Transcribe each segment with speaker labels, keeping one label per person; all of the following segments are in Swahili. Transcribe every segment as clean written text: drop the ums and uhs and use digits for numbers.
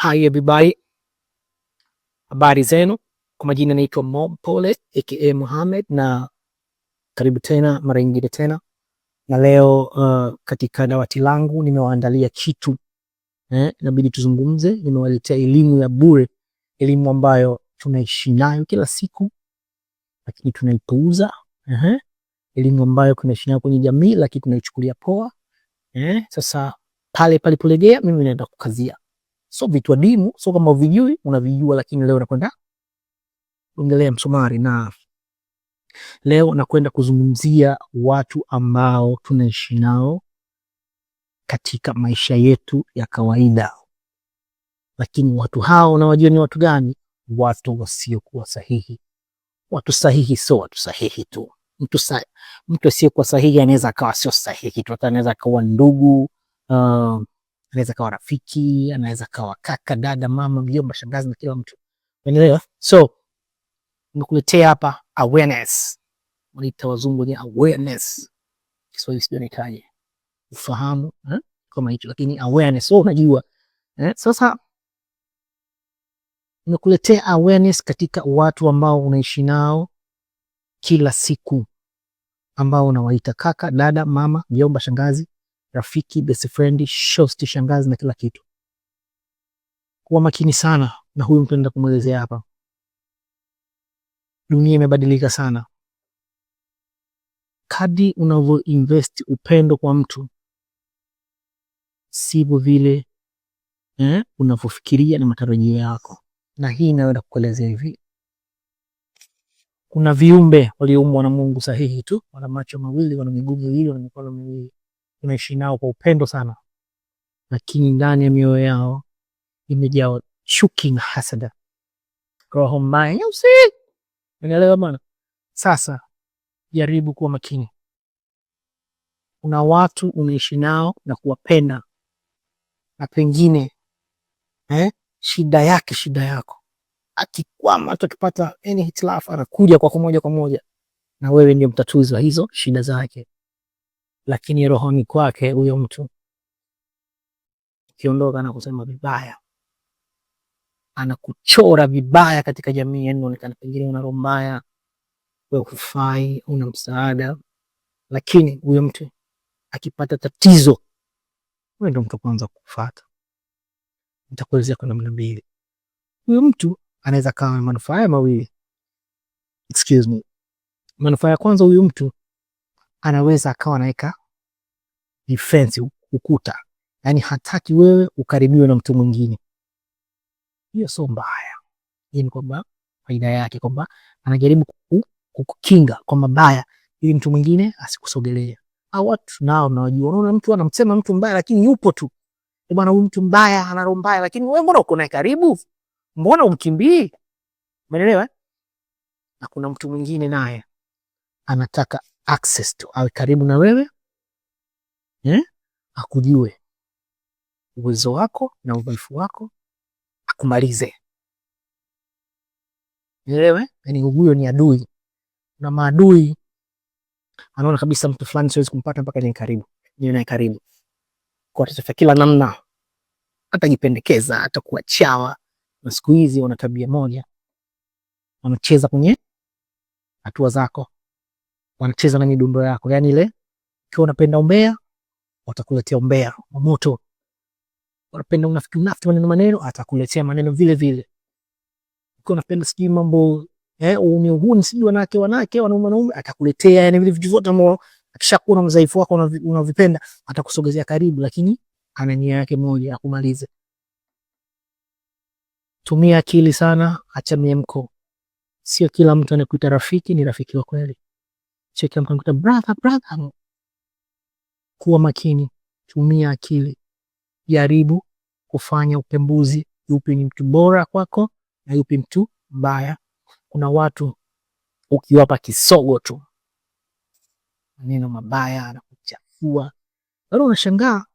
Speaker 1: Hi everybody, habari zenu. Kwa majina naitwa Mpole aka Mohamed, na karibu tena mara nyingine tena. Na leo katika dawati langu nimewaandalia kitu inabidi tuzungumze. Nimewaletea elimu ya bure, elimu ambayo tunaishi nayo kila siku lakini tunaipuuza. Elimu ambayo tunaishi nayo kwenye jamii lakini tunaichukulia poa. Sasa pale palipolegea mimi naenda kukazia. So vitu adimu, so kama uvijui, unavijua, lakini leo nakwenda kuongelea msumari. Na leo nakwenda kuzungumzia watu ambao tunaishi nao katika maisha yetu ya kawaida. Lakini watu hao unawajua ni watu gani? Watu wasiokuwa sahihi. Watu sahihi sio watu sahihi tu. Mtu asiyokuwa sahihi anaweza akawa sio sahihi tu, anaweza akawa ndugu, anaweza kawa rafiki, anaweza kawa kaka, dada, mama, mjomba, shangazi na kila mtu. Unaelewa? So nimekuletea hapa awareness. Wanaita wazungu ni awareness. Kiswahili sio nitaje. Ufahamu, kama hicho, lakini awareness. So unajua, sasa nimekuletea awareness katika watu ambao unaishi nao kila siku, ambao unawaita kaka, dada, mama, mjomba, shangazi, rafiki, best friend, shosti, shangazi na kila kitu. Kuwa makini sana na huyu mtu naenda kumwelezea hapa. Dunia imebadilika sana. Kadri unavyo invest upendo kwa mtu, sivyo vile unavyofikiria na matarajio yako. Na hii inaenda kukuelezea hivi. Kuna viumbe walioumbwa na Mungu sahihi tu, wana macho mawili, wana miguu miwili, wana mikono miwili. Tunaishi nao kwa upendo sana, lakini ndani ya mioyo yao imejaa chuki na hasada, roho mbaya. Unaelewa bwana? Sasa jaribu kuwa makini. Kuna watu unaishi nao na kuwapenda, na pengine shida yake shida yako. Akikwama, akipata any hitilafu, anakuja kwa moja kwa moja, na wewe ndio mtatuzi wa hizo shida zake. Lakini rohoni kwake huyo mtu ukiondoka na kusema vibaya, anakuchora vibaya katika jamii. Yani unaonekana pengine una roho mbaya, wewe hufai, una msaada. Lakini huyo mtu akipata tatizo, wewe ndio mtu kwanza kufuata. Nitakuelezea kwa namna mbili. Huyo mtu anaweza kawa manufaa mawili. Excuse me. Manufaa ya kwanza, huyo mtu anaweza akawa anaweka defense, ukuta. Yani hataki wewe ukaribiwe na mtu mwingine. Hiyo sio mbaya. Hii ni kwamba faida yake kwamba anajaribu kukukinga kwa mabaya ili mtu mwingine asikusogelee. Au watu nao mnawajua, unaona mtu anamsema mtu mbaya lakini yupo tu. Bwana huyu mtu mbaya, ana roho mbaya, lakini wewe mbona uko naye karibu? Mbona umkimbii? Umeelewa? Na kuna mtu mwingine naye anataka access to, awe karibu na wewe, akujue uwezo wako na udhaifu wako, akumalize. Umeelewa? Yani huyo ni adui. Na maadui anaona kabisa mtu fulani siwezi kumpata mpaka ni karibu. Ni naye karibu. Kwa tafuta kila namna, atajipendekeza, hata kuwa chawa. Na siku hizi wana tabia moja. Wanacheza kwenye hatua zako. Wanacheza na midundo yako. Yani ile ukiwa unapenda umbea, watakuletea umbea wa moto. Unapenda unafiki maneno, atakuletea maneno vile vile. Ukiwa unapenda sijui mambo uhuni sijui wanawake wanaume, atakuletea yani vile vitu vyote ambavyo akishakuona mdhaifu wako unavipenda, atakusogezea karibu, lakini ana nia yake moja, akumalize. Tumia akili sana, acha miemko. Sio kila mtu anakuita rafiki ni rafiki wa kweli. Sio kila mtu anakuita brother. Kuwa makini, tumia akili. Jaribu kufanya upembuzi, yupi ni mtu bora kwako na yupi mtu mbaya. Kuna watu ukiwapa kisogo tu, maneno mabaya, anakuchafua. Bado unashangaa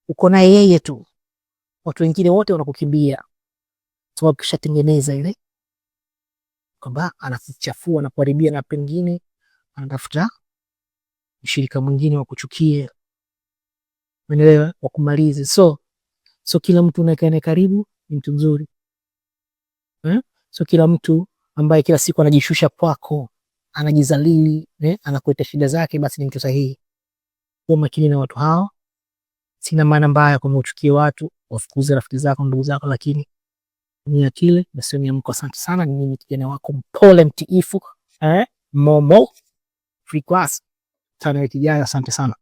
Speaker 1: uko na yeye tu. Watu wengine wote wanakukimbia. Sababu kishatengeneza ile kwamba anakuchafua na kuharibia, na pengine anatafuta mshirika mwingine wa kuchukie. Umeelewa? Wa kumalize. So So kila mtu unayekae karibu ni mtu mzuri. So kila mtu ambaye kila siku anajishusha kwako, anajizalili, anakuletea shida zake, basi ni mtu sahihi. Kuwa makini na watu hao. Sina maana mbaya kwamba uchukie watu, wafukuze rafiki zako, ndugu zako, lakini ni akili na sio miamko. Asante sana. Ni mimi kijana wako mpole mtiifu, Momo Free Class. Tano wiki ijayo. Asante sana.